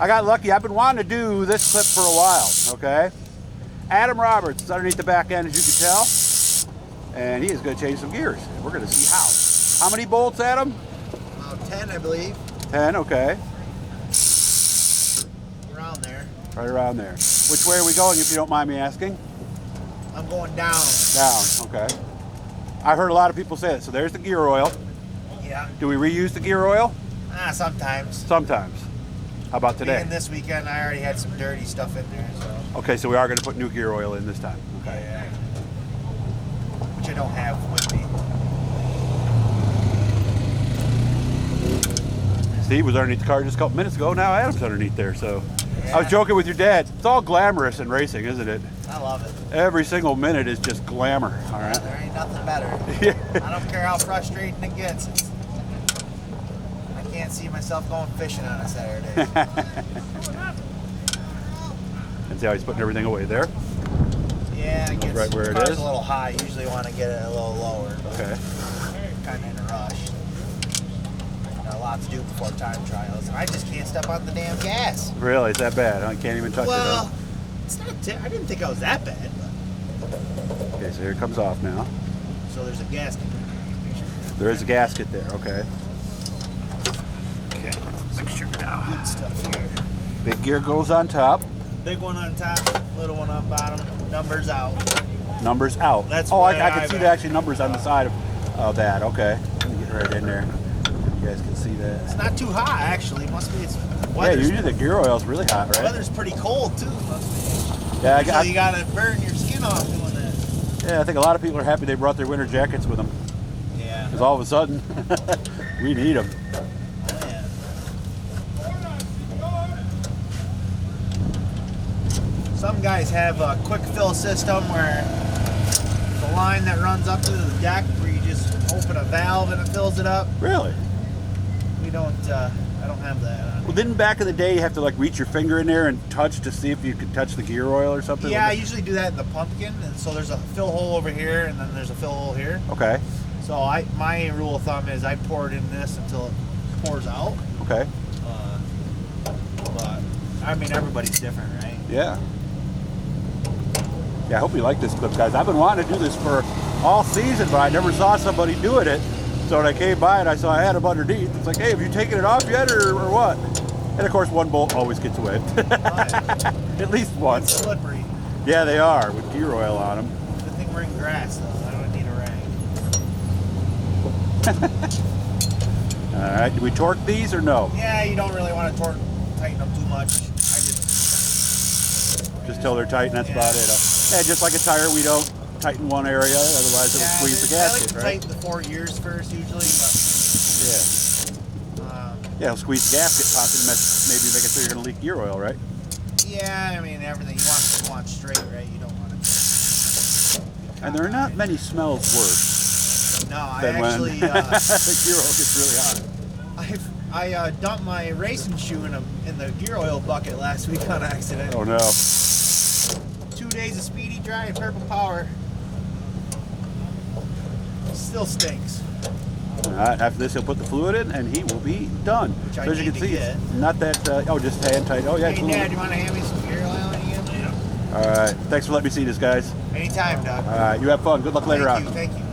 I got lucky. I've been wanting to do this clip for a while, okay? Adam Roberts is underneath the back end, as you can tell. And he is going to change some gears. We're going to see how. How many bolts, Adam? About 10, I believe. 10, okay. Around there. Right around there. Which way are we going, if you don't mind me asking? I'm going down. Down, okay. I've heard a lot of people say it. So there's the gear oil. Yeah. Do we reuse the gear oil? Sometimes. Sometimes. How about today? Being this weekend, I already had some dirty stuff in there, so. Okay, so we are going to put new gear oil in this time. Okay. Yeah. Which I don't have with me. Steve was underneath the car just a couple minutes ago. Now Adam's underneath there. So Yeah. I was joking with your dad. It's all glamorous in racing, isn't it? I love it. Every single minute is just glamour. All right. There ain't nothing better. Yeah. I don't care how frustrating it gets. I can't see myself going fishing on a Saturday. And see how he's putting everything away there. Yeah, it gets Right where it car's is. a little high. Usually want to get it a little lower. But Okay. kind of in a rush. Got a lot to do before time trials, and I just can't step on the damn gas. Really? It's that bad? I can't even touch Well, it. it's not. I didn't think I was that bad. But. Okay, so here it comes off now. So there's a gasket. There is a gasket there. Okay. Okay. Good stuff here. Big gear goes on top. Big one on top, little one on bottom. Numbers out. Numbers out. That's oh, why I can I've see the actually numbers on the side of that. Okay. Let me get right in there. You guys can see that. It's not too hot actually. Must be. It's Yeah, weather's, usually the gear oil is really hot, right? weather's pretty cold too. Must be. Yeah, So you gotta burn your skin off doing that. yeah, I think a lot of people are happy they brought their winter jackets with them. Yeah. Because all of a sudden, we need them. Oh, yeah. Some guys have a quick fill system where the line that runs up to the deck where you just open a valve and it fills it up. Really? We don't, I don't have that on. Well, didn't back in the day you have to like reach your finger in there and touch to see if you could touch the gear oil or something? Yeah, I usually do that in the pumpkin, and so there's a fill hole over here, and then there's a fill hole here. Okay. So my rule of thumb is I pour it in this until it pours out. Okay. But I mean, everybody's different, right? Yeah. Yeah, I hope you like this clip, guys. I've been wanting to do this for all season, but I never saw somebody doing it. So when I came by and I saw I had them underneath, it's like, hey, have you taken it off yet or what? And of course, one bolt always gets wet. At least once. It's slippery. Yeah, they are, with gear oil on them. Good thing we're in grass, though. I don't need a rag. All right, do we torque these or no? Yeah, you don't really want to tighten them too much. Just till they're tight and that's about it. Yeah, just like a tire, we don't tighten one area, otherwise it'll squeeze the I like gasket, to right? tighten the 4 gears first, usually. But, Yeah, it'll squeeze the gasket, popping, maybe make it so you're going to leak gear oil, right? yeah, I mean, everything you want straight, right? You don't want it. And there are not many smells worse No, I than when actually, the gear oil gets really hot. I dumped my racing shoe in the gear oil bucket last week on accident. Oh no. 2 days of speedy dry and purple power. Still stinks. All right, after this he'll put the fluid in and he will be done. Which I So as you need can to see, get. it's not that, oh, just hand tight. Oh yeah, Hey, fluid. Dad, you want to hand me some gear oil again? All right, thanks for letting me see this, guys. Anytime, Doug. All right, you have fun. Good luck later on. Thank you.